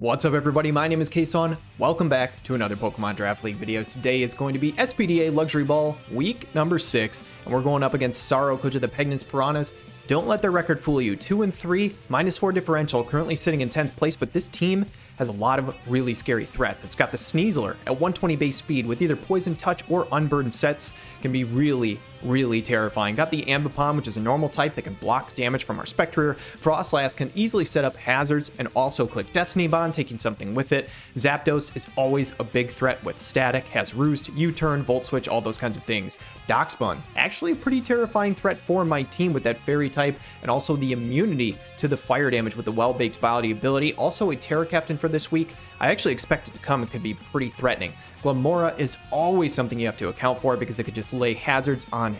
What's up everybody, my name is KSaun. Welcome back to another Pokemon Draft League video. Today is going to be SPDA Luxury Ball, week number 6, and we're going up against Saro, coach of the Pegnitz Piranhas. Don't let their record fool you. 2-3, -4 differential, currently sitting in 10th place, but this team has a lot of really scary threats. It's got the Sneasler at 120 base speed with either Poison Touch or Unburdened sets. Can be really terrifying. Got the Ambipom, which is a normal type that can block damage from our Spectre. Frostlass can easily set up hazards and also click Destiny Bond, taking something with it. Zapdos is always a big threat with static, has Roost, U-Turn, Volt Switch, all those kinds of things. Darkspawn, actually a pretty terrifying threat for my team with that Fairy type and also the immunity to the fire damage with the Well-Baked Body ability. Also a Terra Captain for this week. I actually expect it to come. It could be pretty threatening. Glamora is always something you have to account for because it could just lay hazards on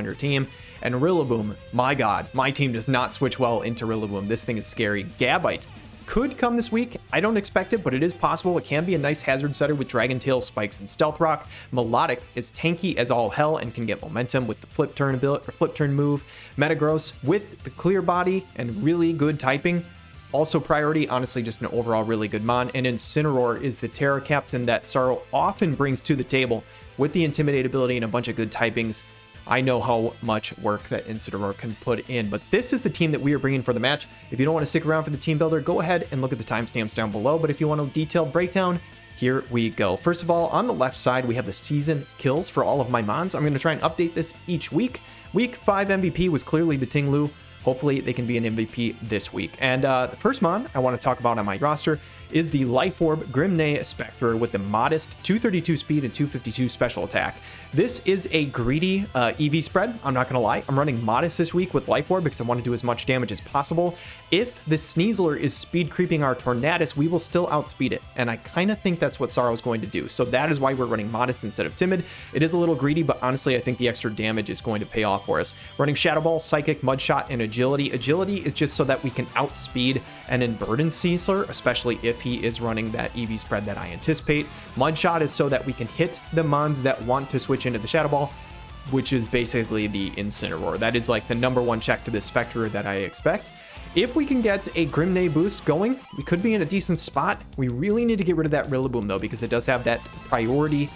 your team. And Rillaboom, my god, my team does not switch well into Rillaboom. This thing is scary. Gabite could come this week. I don't expect it, but it is possible. It can be a nice hazard setter with Dragon Tail, Spikes, and Stealth Rock. Melodic is tanky as all hell and can get momentum with the flip turn ability or flip turn move. Metagross with the clear body and really good typing. Also priority, honestly, just an overall really good mon. And Incineroar is the Terra Captain that Saro often brings to the table with the Intimidate ability and a bunch of good typings. I know how much work that Incineroar can put in, but this is the team that we are bringing for the match. If you don't want to stick around for the team builder, go ahead and look at the timestamps down below. But if you want a detailed breakdown, here we go. First of all, on the left side, we have the season kills for all of my mons. I'm going to try and update this each week. Week 5 MVP was clearly the Tinglu. Hopefully they can be an MVP this week. And the first mon I want to talk about on my roster is the Life Orb Grimnay Spectre with the modest 232 speed and 252 special attack. This is a greedy EV spread, I'm not going to lie. I'm running modest this week with Life Orb because I want to do as much damage as possible. If the Sneasler is speed creeping our Tornadus, we will still outspeed it. And I kind of think that's what Saro is going to do. So that is why we're running modest instead of timid. It is a little greedy, but honestly, I think the extra damage is going to pay off for us. Running Shadow Ball, Psychic, Mud Shot, and Agility. Agility is just so that we can outspeed an Unburdened Sneasler, especially if he is running that EV spread that I anticipate. Mud Shot is so that we can hit the mons that want to switch into the Shadow Ball, which is basically the Incineroar. That is like the #1 check to the Spectre that I expect. If we can get a Grimnay boost going, we could be in a decent spot. We really need to get rid of that Rillaboom though, because it does have that priority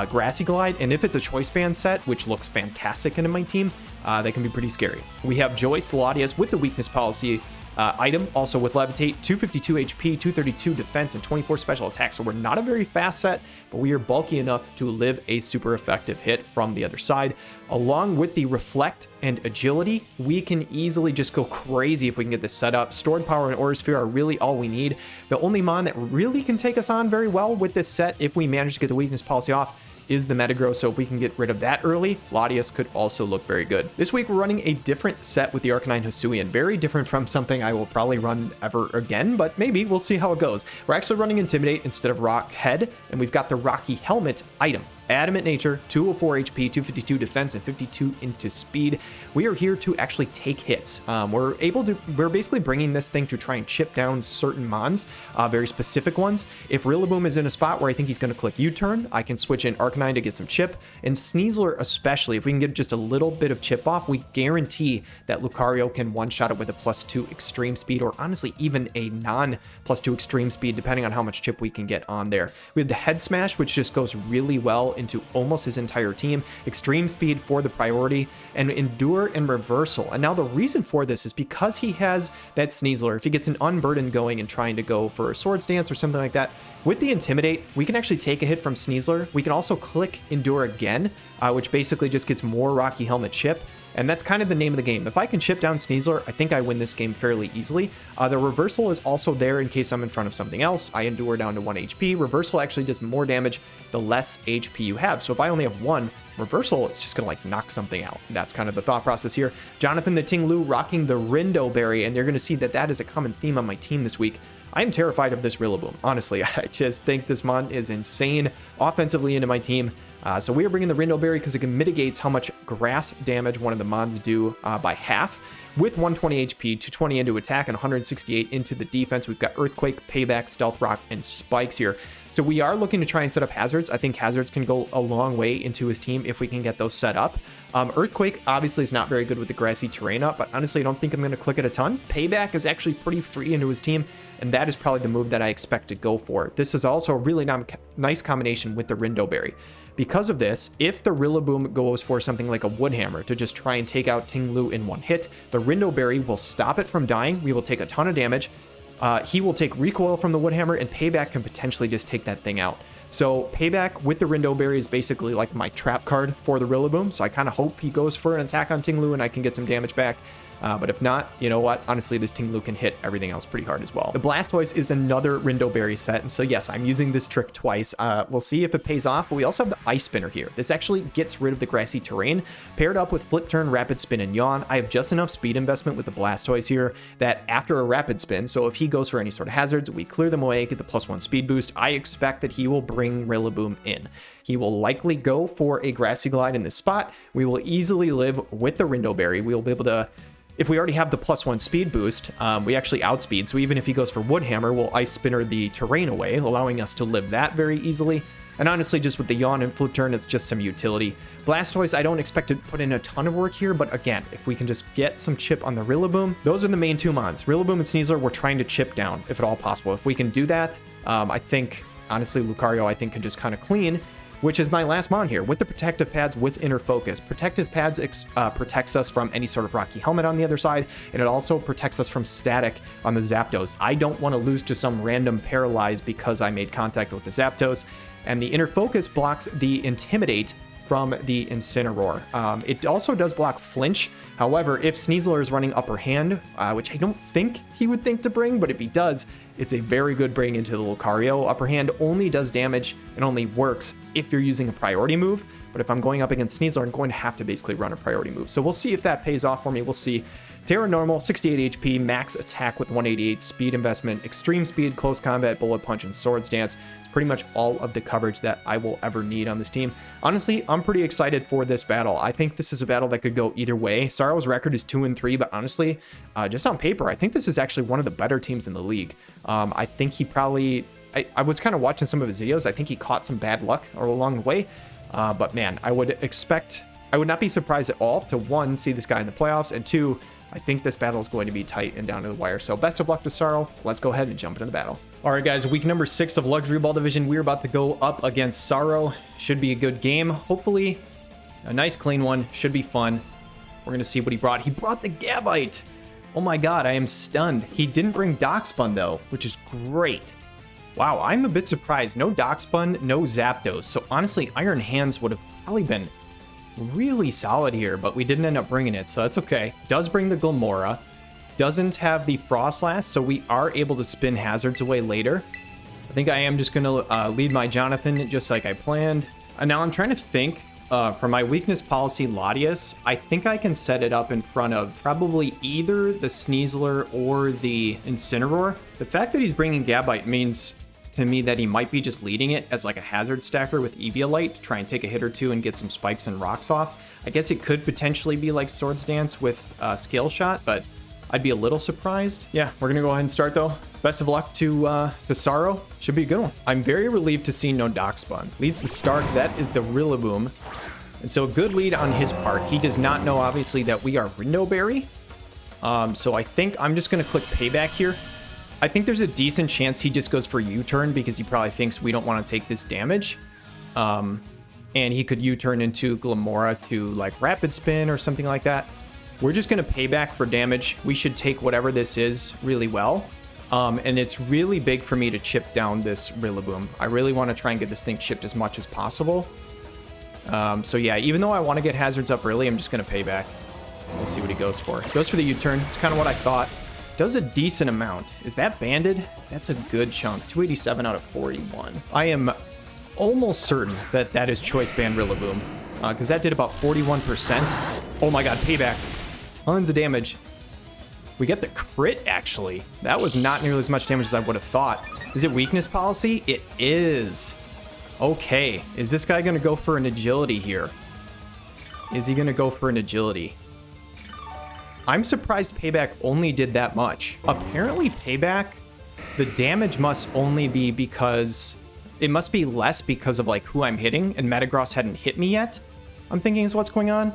Grassy Glide, and if it's a Choice Band set, which looks fantastic into my team, that can be pretty scary. We have Joyce Latias with the Weakness Policy item, also with Levitate, 252 HP, 232 defense, and 24 special attack. So we're not a very fast set, but we are bulky enough to live a super effective hit from the other side. Along with the Reflect and Agility, we can easily just go crazy if we can get this set up. Stored Power and Aura Sphere are really all we need. The only mon that really can take us on very well with this set, if we manage to get the Weakness Policy off, is the Metagross, so if we can get rid of that early, Latias could also look very good. This week we're running a different set with the Arcanine Hisuian, very different from something I will probably run ever again, but maybe we'll see how it goes. We're actually running Intimidate instead of Rock Head, and we've got the Rocky Helmet item. Adamant Nature, 204 HP, 252 defense, and 52 into speed. We are here to actually take hits. We're basically bringing this thing to try and chip down certain mons, very specific ones. If Rillaboom is in a spot where I think he's going to click U-turn, I can switch in Arcanine to get some chip. And Sneasler especially, if we can get just a little bit of chip off, we guarantee that Lucario can one-shot it with a +2 extreme speed, or honestly even a non-+2 extreme speed, depending on how much chip we can get on there. We have the Head Smash, which just goes really well into almost his entire team. Extreme speed for the priority, and Endure and Reversal. And now the reason for this is because he has that Sneasler. If he gets an Unburden going and trying to go for a Swords Dance or something like that, with the Intimidate, we can actually take a hit from Sneasler. We can also click Endure again, which basically just gets more Rocky Helmet chip. And that's kind of the name of the game. If I can chip down Sneasler, I think I win this game fairly easily. The Reversal is also there in case I'm in front of something else. I Endure down to 1 HP. Reversal actually does more damage the less HP you have. So if I only have 1 Reversal, it's just gonna like knock something out. That's kind of the thought process here. Jonathan the Tinglu rocking the Rindo Berry, and you're gonna see that that is a common theme on my team this week. I am terrified of this Rillaboom. Honestly, I just think this mon is insane offensively into my team. So we are bringing the Rindo Berry because it mitigates how much grass damage one of the mons do by half. With 120 HP, 220 into attack, and 168 into the defense. We've got Earthquake, Payback, Stealth Rock, and Spikes here. So we are looking to try and set up hazards. I think hazards can go a long way into his team if we can get those set up. Earthquake obviously is not very good with the grassy terrain up, but honestly, I don't think I'm going to click it a ton. Payback is actually pretty free into his team, and that is probably the move that I expect to go for. This is also a really nice combination with the Rindoberry. Because of this, if the Rillaboom goes for something like a Woodhammer to just try and take out Ting-Lu in one hit, the Rindoberry will stop it from dying. We will take a ton of damage. He will take recoil from the Woodhammer, and Payback can potentially just take that thing out. So Payback with the Rindoberry is basically like my trap card for the Rillaboom. So I kind of hope he goes for an attack on Ting-Lu and I can get some damage back. But if not, you know what? Honestly, this Ting-Lu can hit everything else pretty hard as well. The Blastoise is another Rindoberry set. And so yes, I'm using this trick twice. We'll see if it pays off, but we also have the Ice Spinner here. This actually gets rid of the grassy terrain. Paired up with Flip Turn, Rapid Spin, and Yawn, I have just enough speed investment with the Blastoise here that after a Rapid Spin, so if he goes for any sort of hazards, we clear them away, get the +1 speed boost. I expect that he will bring Rillaboom in. He will likely go for a Grassy Glide in this spot. We will easily live with the Rindoberry. We will be able to... If we already have the +1 speed boost, we actually outspeed. So even if he goes for Woodhammer, we'll Ice Spinner the terrain away, allowing us to live that very easily. And honestly, just with the Yawn and Flip Turn, it's just some utility. Blastoise, I don't expect to put in a ton of work here, but again, if we can just get some chip on the Rillaboom, those are the main two mons. Rillaboom and Sneasler, we're trying to chip down, if at all possible. If we can do that, I think, honestly, Lucario, I think, can just kind of clean, which is my last mon here, with the Protective Pads with Inner Focus. Protective Pads protects us from any sort of Rocky Helmet on the other side, and it also protects us from static on the Zapdos. I don't want to lose to some random Paralyze because I made contact with the Zapdos, and the Inner Focus blocks the Intimidate from the Incineroar. It also does block Flinch. However, if Sneasler is running Upper Hand, which I don't think he would think to bring, but if he does, it's a very good bring into the Lucario. Upper Hand only does damage and only works if you're using a priority move, but if I'm going up against Sneasler, I'm going to have to basically run a priority move. So we'll see if that pays off for me. We'll see. Terra Normal, 68 HP, max attack with 188, speed investment, extreme speed, close combat, bullet punch, and swords dance. It's pretty much all of the coverage that I will ever need on this team. Honestly, I'm pretty excited for this battle. I think this is a battle that could go either way. Saro's record is 2-3, but honestly, just on paper, I think this is actually one of the better teams in the league. I think he probably... I was kind of watching some of his videos. I think he caught some bad luck along the way. But man, I would not be surprised at all to, one, see this guy in the playoffs, and two, I think this battle is going to be tight and down to the wire. So best of luck to Saro. Let's go ahead and jump into the battle. All right, guys, week number 6 of Luxury Ball Division. We're about to go up against Saro. Should be a good game. Hopefully a nice clean one. Should be fun. We're going to see what he brought. He brought the Gabite. Oh my God, I am stunned. He didn't bring Darkspun though, which is great. Wow, I'm a bit surprised. No Darkspun, no Zapdos. So honestly, Iron Hands would have probably been really solid here, but we didn't end up bringing it, so that's okay. Does bring the Glamora. Doesn't have the Frostlass, so we are able to spin hazards away later. I think I am just going to lead my Jonathan just like I planned. And now I'm trying to think, for my weakness policy Latias, I think I can set it up in front of probably either the Sneasler or the Incineroar. The fact that he's bringing Gabite means to me that he might be just leading it as like a hazard stacker with Eviolite to try and take a hit or two and get some spikes and rocks off. I guess it could potentially be like Swords Dance with Scale Shot, but I'd be a little surprised. Yeah, we're gonna go ahead and start though. Best of luck to Saro. Should be a good one. I'm very relieved to see no Darkspun. Leads the start. That is the Rillaboom. And so a good lead on his part. He does not know obviously that we are Rindoberry. So I think I'm just gonna click Payback here. I think there's a decent chance he just goes for U-turn because he probably thinks we don't want to take this damage. And he could U-turn into Glamora to like Rapid Spin or something like that. We're just going to Payback for damage. We should take whatever this is really well. And it's really big for me to chip down this Rillaboom. I really want to try and get this thing chipped as much as possible. So yeah, even though I want to get hazards up early, I'm just going to Payback. We'll see what he goes for. Goes for the U-turn. It's kind of what I thought. Does a decent amount. Is that banded? That's a good chunk. 287 out of 41. I am almost certain that that is Choice Band Rillaboom, because that did about 41%. Oh my God, Payback. Tons of damage. We get the crit, actually. That was not nearly as much damage as I would have thought. Is it weakness policy? It is. Okay. Is this guy going to go for an agility here? Is he going to go for an agility? I'm surprised Payback only did that much. Apparently Payback, the damage must only be because... It must be less because of like who I'm hitting, and Metagross hadn't hit me yet, I'm thinking is what's going on.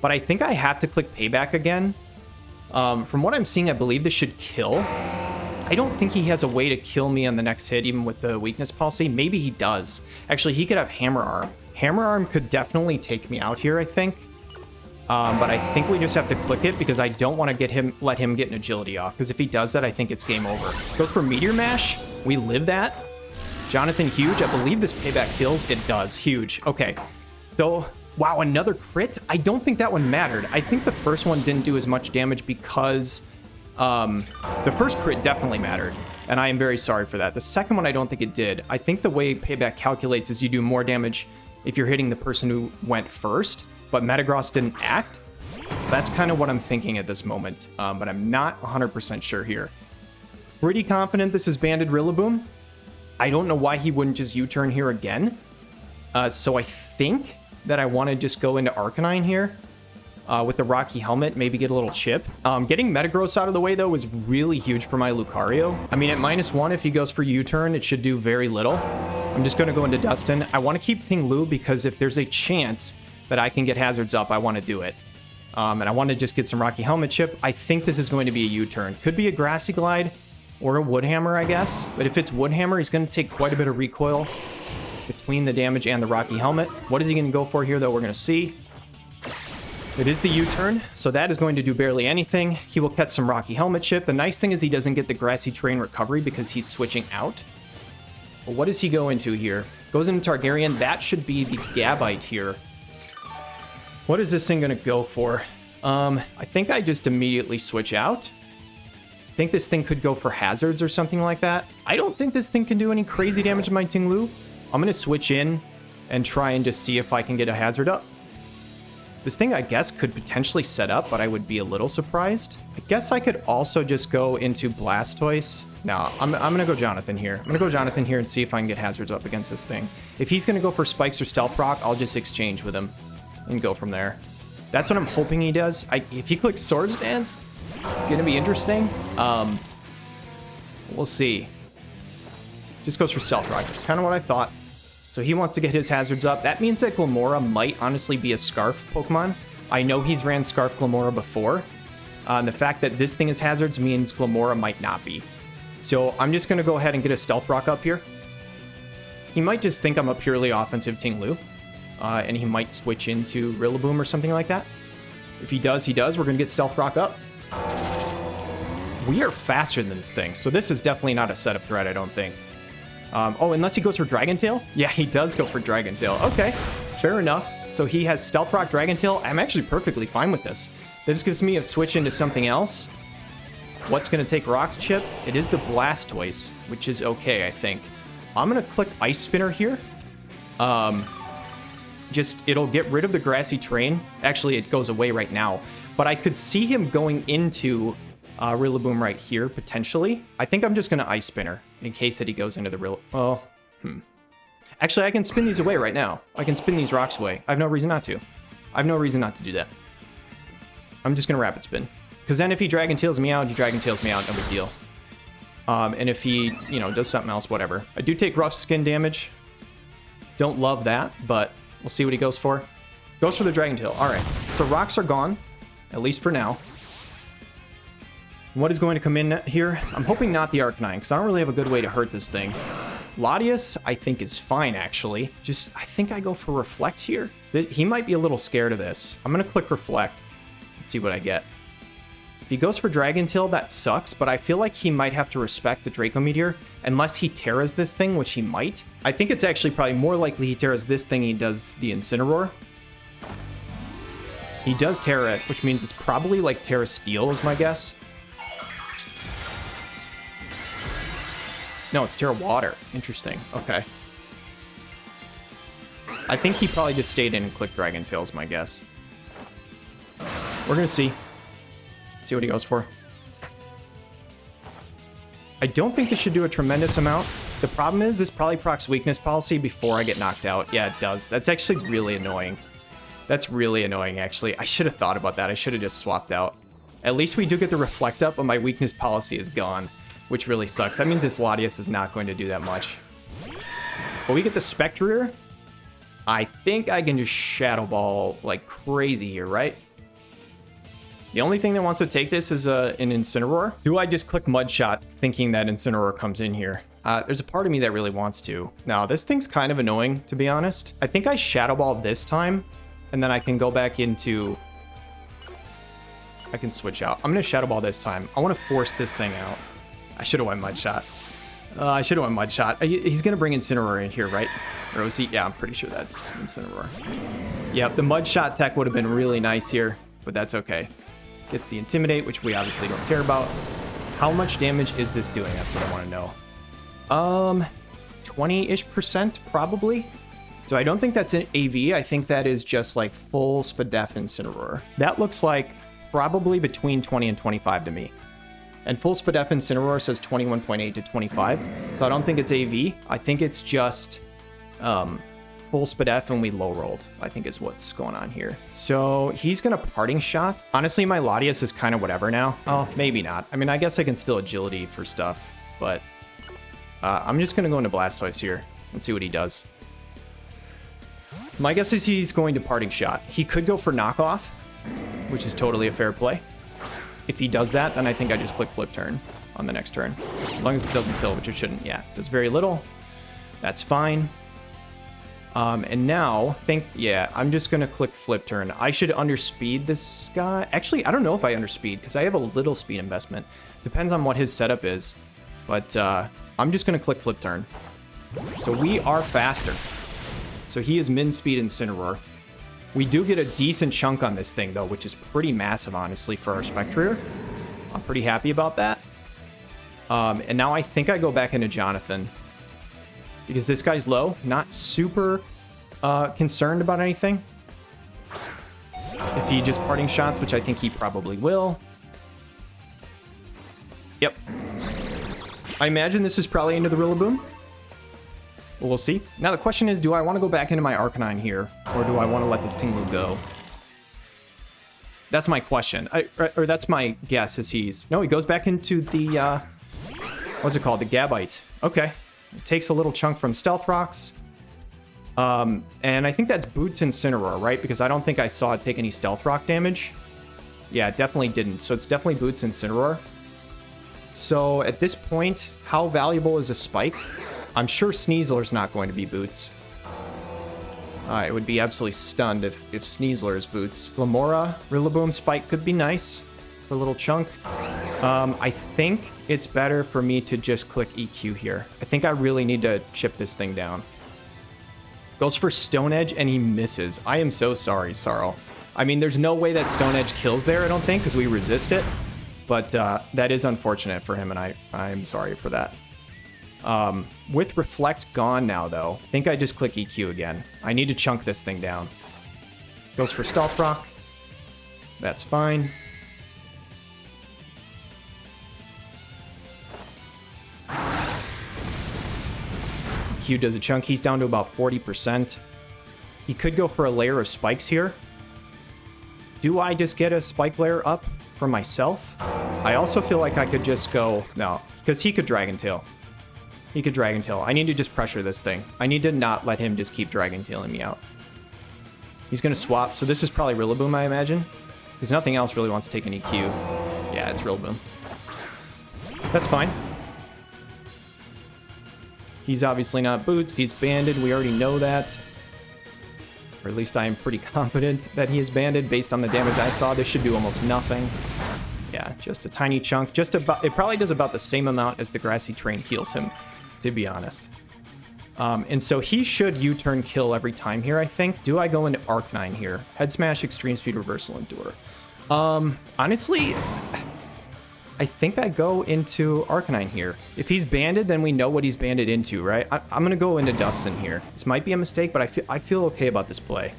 but I think I have to click payback again. From what I'm seeing, I believe this should kill. I don't think he has a way to kill me on the next hit, even with the weakness policy. Maybe he does. Actually, he could have hammer arm. Hammer arm could definitely take me out here, I think. But I think we just have to click it because I don't want to let him get an agility off. Because if he does that, I think it's game over. Goes for meteor mash. We live that. Jonathan, huge. I believe this payback kills. It does. Huge. Okay. So, wow, another crit? I don't think that one mattered. I think the first one didn't do as much damage because the first crit definitely mattered. And I am very sorry for that. The second one, I don't think it did. I think the way payback calculates is you do more damage if you're hitting the person who went first. But Metagross didn't act. So that's kind of what I'm thinking at this moment. But I'm not 100% sure here. Pretty confident this is Banded Rillaboom. I don't know why he wouldn't just U-turn here again. So I think that I want to just go into Arcanine here with the Rocky Helmet, maybe get a little chip. Getting Metagross out of the way, though, is really huge for my Lucario. I mean, at -1, if he goes for U-turn, it should do very little. I'm just going to go into Dustin. I want to keep Ting Lu because if there's a chance that I can get hazards up, I want to do it. And I want to just get some Rocky Helmet chip. I think this is going to be a U-turn. Could be a Grassy Glide or a Wood Hammer, I guess. But if it's Wood Hammer, he's going to take quite a bit of recoil between the damage and the Rocky Helmet. What is he going to go for here, though? We're going to see. It is the U-turn, so that is going to do barely anything. He will catch some Rocky Helmet chip. The nice thing is he doesn't get the Grassy Terrain recovery because he's switching out. But what does he go into here? Goes into Targaryen. That should be the Gabite here. What is this thing going to go for? I think I just immediately switch out. I think this thing could go for hazards or something like that. I don't think this thing can do any crazy damage to my Ting Lu. I'm going to switch in and try and just see if I can get a hazard up. This thing, I guess, could potentially set up, but I would be a little surprised. I guess I could also just go into Blastoise. No, I'm going to go Jonathan here. I'm going to go Jonathan here and see if I can get hazards up against this thing. If he's going to go for Spikes or Stealth Rock, I'll just exchange with him and go from there. That's what I'm hoping he does. If he clicks Swords Dance, it's going to be interesting. We'll see. Just goes for Stealth Rock. That's kind of what I thought. So he wants to get his hazards up. That means that Glamora might honestly be a Scarf Pokemon. I know he's ran Scarf Glamora before. And the fact that this thing is hazards means Glamora might not be. So I'm just going to go ahead and get a Stealth Rock up here. He might just think I'm a purely offensive Ting Lu. And he might switch into Rillaboom or something like that. If he does, he does. We're going to get Stealth Rock up. We are faster than this thing. So this is definitely not a setup threat, I don't think. Oh, unless he goes for Dragon Tail? Yeah, he does go for Dragon Tail. Okay, fair enough. So he has Stealth Rock, Dragon Tail. I'm actually perfectly fine with this. This gives me a switch into something else. What's going to take Rock's chip? It is the Blastoise, which is okay, I think. I'm going to click Ice Spinner here. It'll get rid of the Grassy Terrain. Actually, it goes away right now. But I could see him going into Rillaboom right here, potentially. I think I'm just going to Ice Spinner in case that he goes into the Actually, I can spin these away right now. I can spin these rocks away. I have no reason not to. I have no reason not to do that. I'm just going to Rapid Spin. Because then if he Dragon Tails me out, no big deal. And if he, does something else, whatever. I do take Rough Skin damage. Don't love that, but we'll see what he goes for. Goes for the Dragon Tail. All right. So rocks are gone, at least for now. What is going to come in here? I'm hoping not the Arcanine, because I don't really have a good way to hurt this thing. Latias, I think, is fine, actually. I think I go for Reflect here. He might be a little scared of this. I'm going to click Reflect. Let's see what I get. If he goes for Dragon Tail, that sucks, but I feel like he might have to respect the Draco Meteor, unless he Terras this thing, which he might. I think it's actually probably more likely he Terras this thing than he does the Incineroar. He does Terra it, which means it's probably like Terra Steel is my guess. No, it's Terra Water. Interesting. Okay. I think he probably just stayed in and clicked Dragon Tail is my guess. We're going to see. See what he goes for. I don't think this should do a tremendous amount. The problem is this probably procs weakness policy before I get knocked out. Yeah, it does. That's actually really annoying. That's really annoying, actually. I should have thought about that. I should have just swapped out. At least we do get the Reflect up, but my weakness policy is gone, which really sucks. That means this Latias is not going to do that much. But we get the Spectrier. I think I can just Shadow Ball like crazy here, right? The only thing that wants to take this is an Incineroar. Do I just click Mud Shot thinking that Incineroar comes in here? There's a part of me that really wants to. Now, this thing's kind of annoying, to be honest. I think I Shadow Ball this time, and then I can go back into... I can switch out. I'm going to Shadow Ball this time. I want to force this thing out. I should have went Mud Shot. I should have went Mud Shot. He's going to bring Incineroar in here, right? Or was he? Yeah, I'm pretty sure that's Incineroar. Yep, the Mud Shot tech would have been really nice here, but that's okay. Gets the Intimidate, which we obviously don't care about. How much damage is this doing? That's what I want to know. 20-ish% probably. So I don't think that's an AV. I think that is just like full SPDA Incineroar. That looks like probably between 20 and 25 to me. And full SPDA Incineroar says 21.8 to 25. So I don't think it's AV. I think it's just full SPDA and we low rolled, I think is what's going on here. So he's going to Parting Shot. Honestly, my Latias is kind of whatever now. Oh, maybe not. I mean, I guess I can still agility for stuff, but I'm just going to go into Blastoise here and see what he does. My guess is he's going to Parting Shot. He could go for Knockoff, which is totally a fair play. If he does that, then I think I just click Flip Turn on the next turn. As long as it doesn't kill, which it shouldn't. Yeah, it does very little. That's fine. And now, I'm just going to click Flip Turn. I should underspeed this guy. Actually, I don't know if I underspeed because I have a little speed investment. Depends on what his setup is. But I'm just going to click Flip Turn. So we are faster. So he is min speed Incineroar. We do get a decent chunk on this thing, though, which is pretty massive, honestly, for our Spectrier. I'm pretty happy about that. And now I think I go back into Jonathan. Because this guy's low. Not super concerned about anything. If he just Parting Shots, which I think he probably will. Yep. I imagine this is probably into the Rillaboom. We'll see. Now the question is, do I want to go back into my Arcanine here? Or do I want to let this Tinglu go? That's my question. Or that's my guess, is he's... No, he goes back into the... what's it called? The Gabite. Okay. It takes a little chunk from Stealth Rocks. And I think that's Boots Incineroar, right? Because I don't think I saw it take any Stealth Rock damage. Yeah, it definitely didn't. So it's definitely Boots Incineroar. So at this point, how valuable is a Spike? I'm sure Sneasler's not going to be Boots. I would be absolutely stunned if Sneasler is Boots. Lamora, Rillaboom, Spike could be nice for a little chunk. I think it's better for me to just click EQ here. I think I really need to chip this thing down. Goes for Stone Edge and he misses. I am so sorry, Sarl. I mean, there's no way that Stone Edge kills there, I don't think, because we resist it. But that is unfortunate for him, and I'm sorry for that. With Reflect gone now, though, I think I just click EQ again. I need to chunk this thing down. Goes for Stealth Rock. That's fine. EQ does a chunk. He's down to about 40%. He could go for a layer of spikes here. Do I just get a spike layer up for myself? I also feel like I could just go... No, because he could Dragon Tail. He could Dragon Tail. I need to just pressure this thing. I need to not let him just keep Dragon Tailing me out. He's going to swap. So this is probably Rillaboom, I imagine. Because nothing else really wants to take an EQ. Yeah, it's Rillaboom. That's fine. He's obviously not Boots. He's banded. We already know that. Or at least I am pretty confident that he is banded based on the damage I saw. This should do almost nothing. Yeah, just a tiny chunk. Just about, it probably does about the same amount as the Grassy Terrain heals him, to be honest. And so he should U-turn kill every time here, I think. Do I go into Arcanine here? Head Smash, Extreme Speed, Reversal, Endure. Honestly, I think I go into Arcanine here. If he's banded, then we know what he's banded into, right? I'm going to go into Dustin here. This might be a mistake, but I feel okay about this play.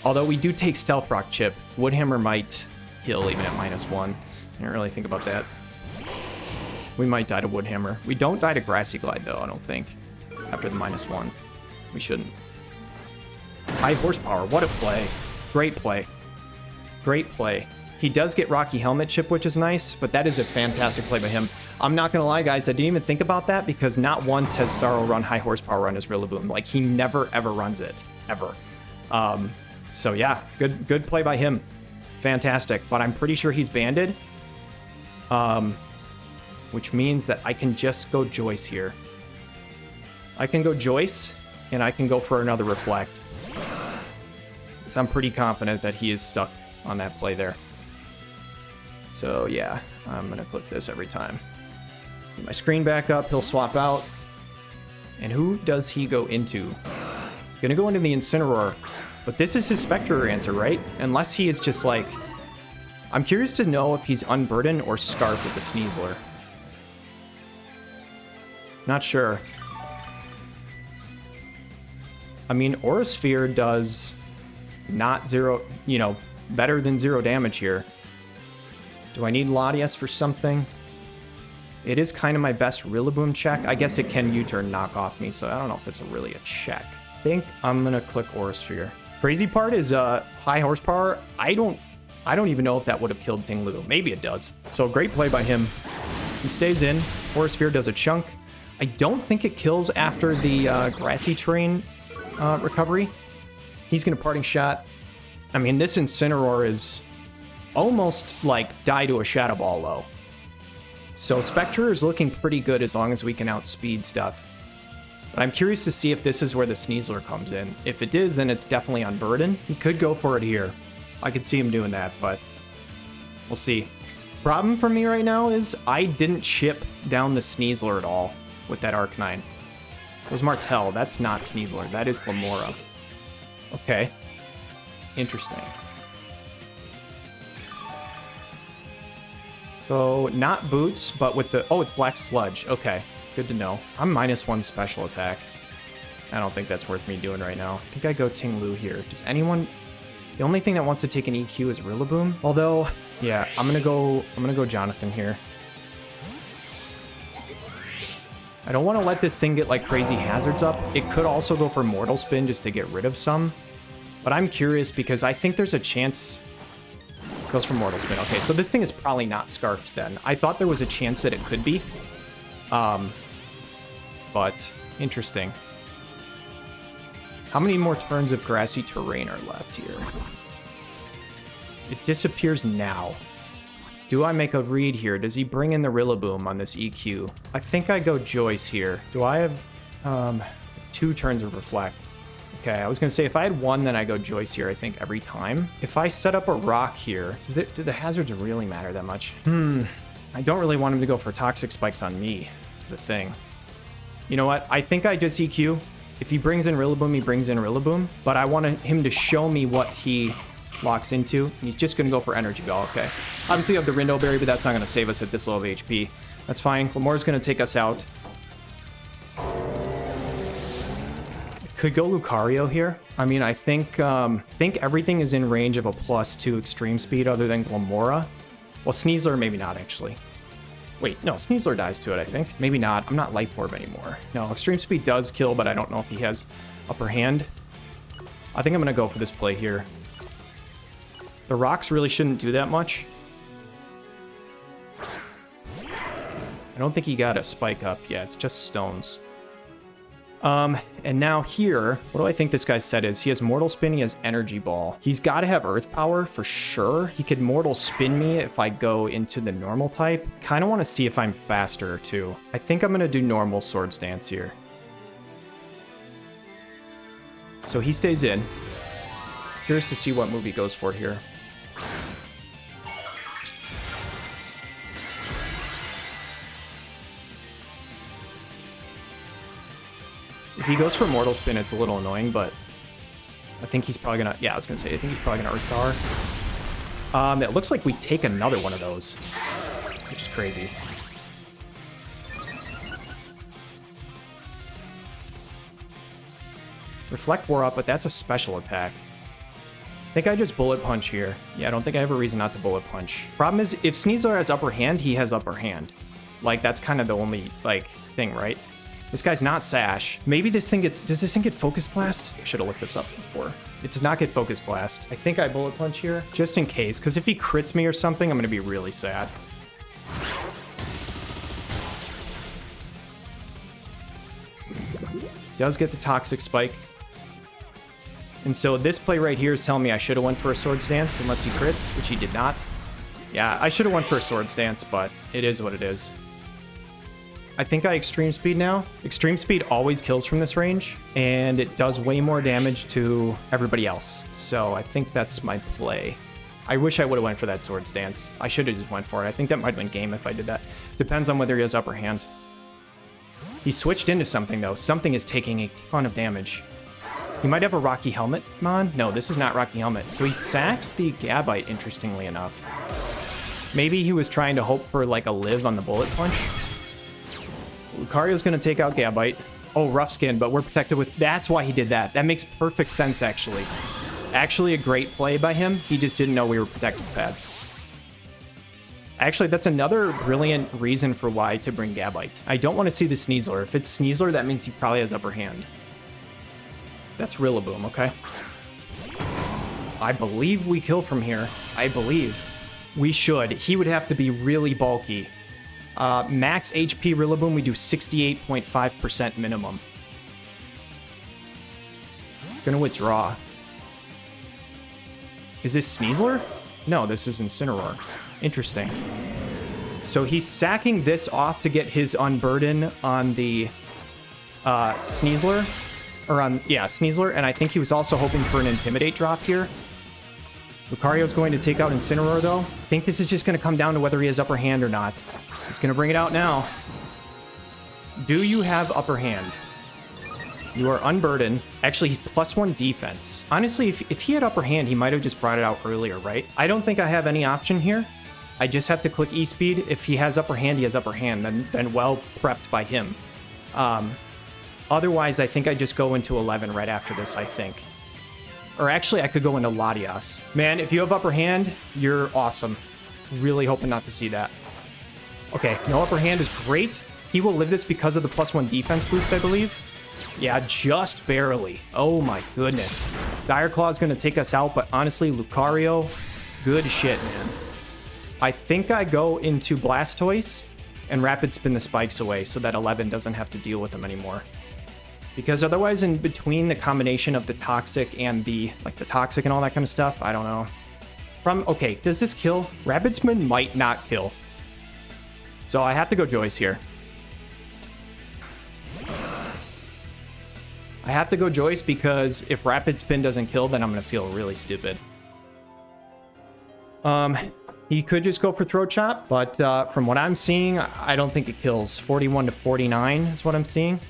Although we do take Stealth Rock Chip. Woodhammer might kill even at -1. I didn't really think about that. We might die to Woodhammer. We don't die to Grassy Glide, though, I don't think. After the -1. We shouldn't. High Horsepower. What a play. Great play. Great play. He does get Rocky Helmet Chip, which is nice, but that is a fantastic play by him. I'm not going to lie, guys. I didn't even think about that because not once has Sorrow run High Horsepower run his Rillaboom. Like, he never, ever runs it. Ever. So, yeah. Good play by him. Fantastic. But I'm pretty sure he's banded. Which means that I can just go Joyce here. I can go Joyce, and I can go for another Reflect. So I'm pretty confident that he is stuck on that play there. So yeah, I'm going to click this every time. Get my screen back up, he'll swap out. And who does he go into? Gonna go into the Incineroar. But this is his Spectre answer, right? Unless he is just like... I'm curious to know if he's Unburdened or Scarf with the Sneasler. Not sure. I mean, Aura Sphere does not zero, you know, better than 0 damage here. Do I need Latias for something? It is kind of my best Rillaboom check. I guess it can U-turn knock off me, so I don't know if it's really a check. I think I'm gonna click Aura Sphere. Crazy part is high horsepower. I don't even know if that would have killed Tinglu. Maybe it does. So great play by him. He stays in. Aura Sphere does a chunk. I don't think it kills after the grassy terrain recovery. He's gonna parting shot. I mean, this Incineroar is almost like die to a Shadow Ball low. So Spectre is looking pretty good as long as we can outspeed stuff. But I'm curious to see if this is where the Sneasler comes in. If it is, then it's definitely Unburdened. He could go for it here. I could see him doing that, but we'll see. Problem for me right now is I didn't chip down the Sneasler at all with that Arcanine. It was Martel. That's not Sneasler. That is Glamora. Okay. Interesting. So, not Boots, but with the... Oh, it's Black Sludge. Okay. Good to know. I'm -1 special attack. I don't think that's worth me doing right now. I think I go Tinglu here. Does anyone... The only thing that wants to take an EQ is Rillaboom. Although, yeah, I'm gonna go Jonathan here. I don't want to let this thing get like crazy hazards up. It could also go for Mortal Spin just to get rid of some. But I'm curious because I think there's a chance... It goes for Mortal Spin. Okay, so this thing is probably not Scarfed then. I thought there was a chance that it could be. But interesting. How many more turns of grassy terrain are left here? It disappears now. Do I make a read here? Does he bring in the Rillaboom on this EQ? I think I go Joyce here. Do I have 2 turns of Reflect? Okay, I was going to say if I had 1, then I go Joyce here, I think, every time. If I set up a rock here, do the hazards really matter that much? I don't really want him to go for Toxic Spikes on me. That's the thing. You know what? I think I just EQ. If he brings in Rillaboom, he brings in Rillaboom. But I want him to show me what he locks into. And he's just going to go for Energy Ball, okay. Obviously, you have the Rindo Berry, but that's not going to save us at this low of HP. That's fine. Glamour's going to take us out. Could go Lucario here. I mean, I think everything is in range of a +2 extreme speed other than Glamora. Well, Sneasler, maybe not, actually. Wait, no, Sneasler dies to it, I think. Maybe not. I'm not Life Orb anymore. No, extreme speed does kill, but I don't know if he has upper hand. I think I'm going to go for this play here. The rocks really shouldn't do that much. I don't think he got a spike up. Yeah, it's just stones. And now here, what do I think this guy's set is? He has Mortal Spin, he has Energy Ball. He's got to have Earth Power for sure. He could Mortal Spin me if I go into the normal type. Kind of want to see if I'm faster too. I think I'm going to do normal Swords Dance here. So he stays in. Curious to see what move he goes for here. If he goes for Mortal Spin, it's a little annoying, but I think he's probably gonna... Yeah, I was gonna say, I think he's probably gonna Earth Power. It looks like we take another one of those, which is crazy. Reflect wore up, but that's a special attack. I think I just Bullet Punch here. Yeah, I don't think I have a reason not to Bullet Punch. Problem is, if Sneasler has upper hand, he has upper hand. Like, that's kind of the only, like, thing, right? This guy's not Sash. Maybe this thing gets... Does this thing get Focus Blast? I should have looked this up before. It does not get Focus Blast. I think I Bullet Punch here, just in case, because if he crits me or something, I'm going to be really sad. Does get the Toxic Spike. And so this play right here is telling me I should have went for a Swords Dance unless he crits, which he did not. Yeah, I should have went for a Swords Dance, but it is what it is. I think I Extreme Speed now. Extreme Speed always kills from this range, and it does way more damage to everybody else. So I think that's my play. I wish I would have went for that Swords Dance. I should have just went for it. I think that might have been game if I did that. Depends on whether he has upper hand. He switched into something, though. Something is taking a ton of damage. He might have a Rocky Helmet on. No, this is not Rocky Helmet. So he sacks the Gabite, interestingly enough. Maybe he was trying to hope for, like, a live on the Bullet Punch. Lucario's going to take out Gabite. Oh, Rough Skin, but we're protected with... That's why he did that. That makes perfect sense, actually. Actually, a great play by him. He just didn't know we were protected pads. Actually, that's another brilliant reason for why to bring Gabite. I don't want to see the Sneasler. If it's Sneasler, that means he probably has upper hand. That's Rillaboom, okay? I believe we kill from here. I believe. We should. He would have to be really bulky. Max HP Rillaboom, we do 68.5% minimum. Gonna withdraw. Is this Sneasler? No, this is Incineroar. Interesting. So he's sacking this off to get his Unburden on the Sneasler. Or on, yeah, Sneasler. And I think he was also hoping for an Intimidate drop here. Lucario's going to take out Incineroar, though. I think this is just going to come down to whether he has upper hand or not. He's going to bring it out now. Do you have upper hand? You are unburdened. Actually, he's +1 defense. Honestly, if he had upper hand, he might have just brought it out earlier, right? I don't think I have any option here. I just have to click E-Speed. If he has upper hand, he has upper hand. Then well prepped by him. Otherwise, I think I just go into 11 right after this, I think. Or actually, I could go into Latias. Man, if you have upper hand, you're awesome. Really hoping not to see that. Okay, no upper hand is great. He will live this because of the +1 defense boost, I believe. Yeah, just barely. Oh my goodness. Dire Claw is going to take us out, but honestly, Lucario, good shit, man. I think I go into Blastoise and Rapid Spin the spikes away so that 11 doesn't have to deal with them anymore. Because otherwise, in between the combination of the Toxic and the Toxic and all that kind of stuff, I don't know. Okay, does this kill? Rapid Spin might not kill. So I have to go Joyce here. I have to go Joyce because if Rapid Spin doesn't kill, then I'm going to feel really stupid. He could just go for Throat Chop, but from what I'm seeing, I don't think it kills. 41 to 49 is what I'm seeing.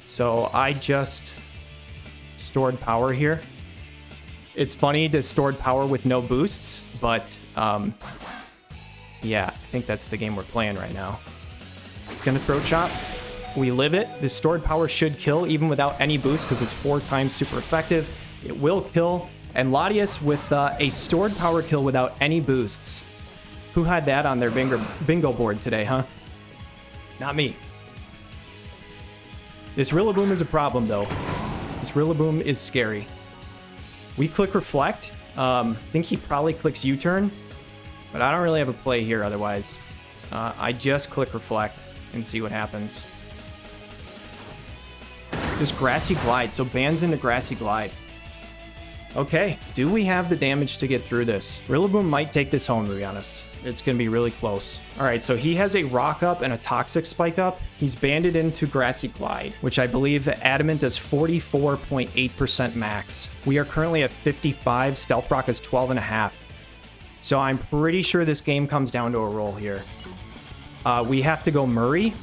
So I just stored power here. It's funny to stored power with no boosts, but yeah, I think that's the game we're playing right now. He's going to Throat Chop. We live it. The stored power should kill even without any boost because it's 4 times super effective. It will kill. And Latias with a stored power kill without any boosts. Who had that on their bingo board today, huh? Not me. This Rillaboom is a problem, though. This Rillaboom is scary. We click Reflect. I think he probably clicks U-Turn. But I don't really have a play here otherwise. I just click Reflect and see what happens. Just Grassy Glide. So bans into Grassy Glide. Okay. Do we have the damage to get through this? Rillaboom might take this home, to be honest. It's going to be really close. All right, so he has a Rock Up and a Toxic Spike Up. He's banded into Grassy Glide, which I believe Adamant does 44.8% max. We are currently at 55. Stealth Rock is 12.5. So I'm pretty sure this game comes down to a roll here. We have to go Murray.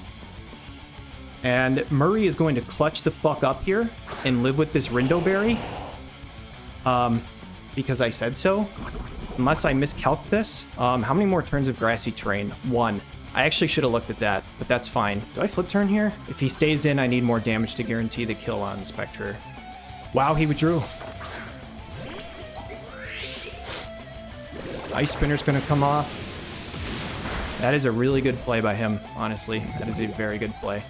And Murray is going to clutch the fuck up here and live with this Rindo Berry. Because I said so. Unless I miscalculated this. How many more turns of Grassy Terrain? 1. I actually should have looked at that, but that's fine. Do I flip turn here? If he stays in, I need more damage to guarantee the kill on Spectre. Wow, he withdrew. Ice Spinner's going to come off. That is a really good play by him, honestly. That is a very good play.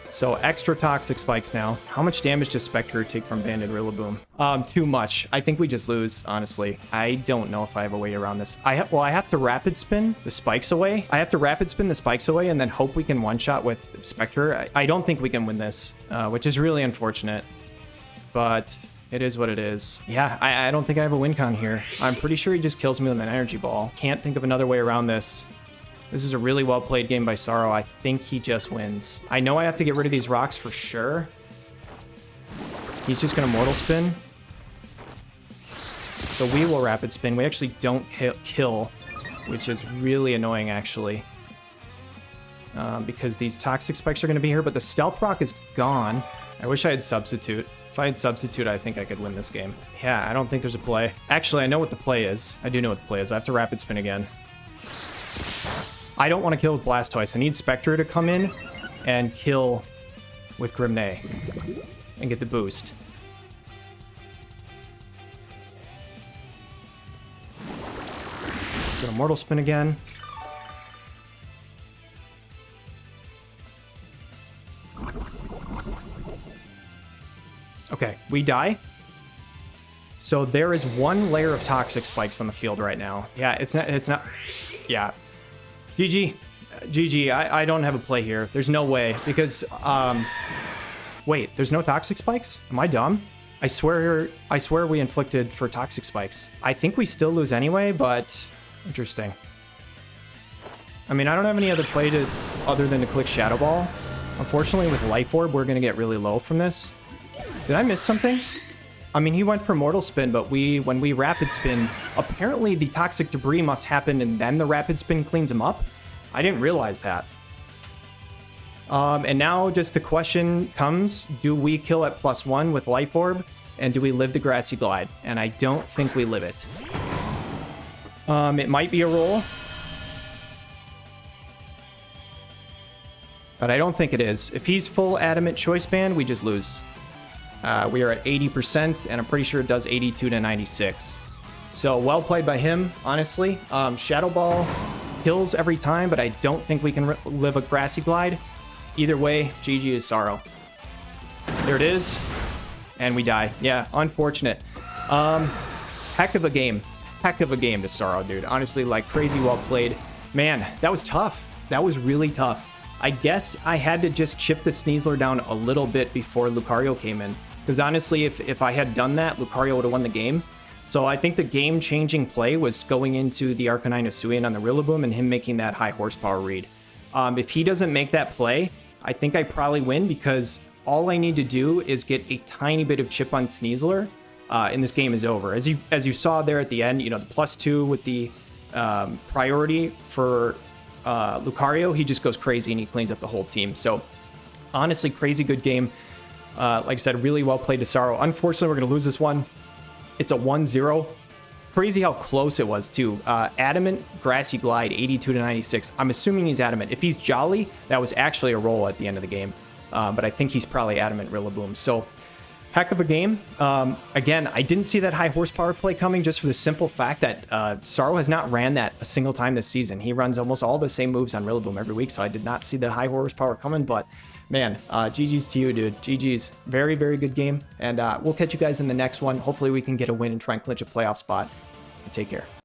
So extra Toxic Spikes now. How much damage does Spectre take from Banded Rillaboom? Too much. I think we just lose, honestly. I don't know if I have a way around this. I have to Rapid Spin the spikes away. I have to Rapid Spin the spikes away and then hope we can one-shot with Spectre. I don't think we can win this, which is really unfortunate. but it is what it is. Yeah, I don't think I have a win con here. I'm pretty sure he just kills me with an energy ball. Can't think of another way around this. This is a really well played game by Sorrow. I think he just wins. I know I have to get rid of these rocks for sure. He's just going to Mortal Spin. So we will Rapid Spin. We actually don't kill, which is really annoying, actually. Because these Toxic Spikes are going to be here, but the Stealth Rock is gone. I wish I had Substitute. If I had Substitute, I think I could win this game. Yeah, I don't think there's a play. Actually, I know what the play is. I do know what the play is. I have to Rapid Spin again. I don't want to kill with Blastoise. I need Spectre to come in and kill with Grimnay and get the boost. Go to Mortal Spin again. Okay, we die. So there is one layer of Toxic Spikes on the field right now. Yeah, it's not, yeah. GG, I don't have a play here. There's no way, because, wait, there's no Toxic Spikes? Am I dumb? I swear we inflicted for Toxic Spikes. I think we still lose anyway, but interesting. I mean, I don't have any other play other than to click Shadow Ball. Unfortunately, with Life Orb, we're gonna get really low from this. Did I miss something? I mean, he went for Mortal Spin, but when we Rapid Spin, apparently the Toxic Debris must happen and then the Rapid Spin cleans him up. I didn't realize that. And now just the question comes, do we kill at +1 with Life Orb? And do we live the Grassy Glide? And I don't think we live it. It might be a roll. But I don't think it is. If he's full Adamant Choice Band, we just lose. We are at 80%, and I'm pretty sure it does 82 to 96. So well played by him, honestly. Shadow Ball kills every time, but I don't think we can live a Grassy Glide. Either way, GG is Sorrow. There it is, and we die. Yeah, unfortunate. Heck of a game. Heck of a game to Sorrow, dude. Honestly, like, crazy well played. Man, that was tough. That was really tough. I guess I had to just chip the Sneasler down a little bit before Lucario came in. Because honestly, if I had done that, Lucario would have won the game. So I think the game-changing play was going into the Arcanine Hisuian on the Rillaboom and him making that high horsepower read. If he doesn't make that play, I think I probably win, because all I need to do is get a tiny bit of chip on Sneasler, and this game is over. As you saw there at the end, you know, the +2 with the priority for Lucario, he just goes crazy and he cleans up the whole team. So honestly, crazy good game. Like I said, really well played to Sorrow. Unfortunately, we're going to lose this one. It's a 1-0. Crazy how close it was, too. Adamant, Grassy Glide, 82 to 96. I'm assuming he's Adamant. If he's Jolly, that was actually a roll at the end of the game. But I think he's probably Adamant Rillaboom. So, heck of a game. Again, I didn't see that high horsepower play coming, just for the simple fact that Sorrow has not ran that a single time this season. He runs almost all the same moves on Rillaboom every week, so I did not see the high horsepower coming. But man, GG's to you, dude. GG's. Very, very good game. And we'll catch you guys in the next one. Hopefully we can get a win and try and clinch a playoff spot. Take care.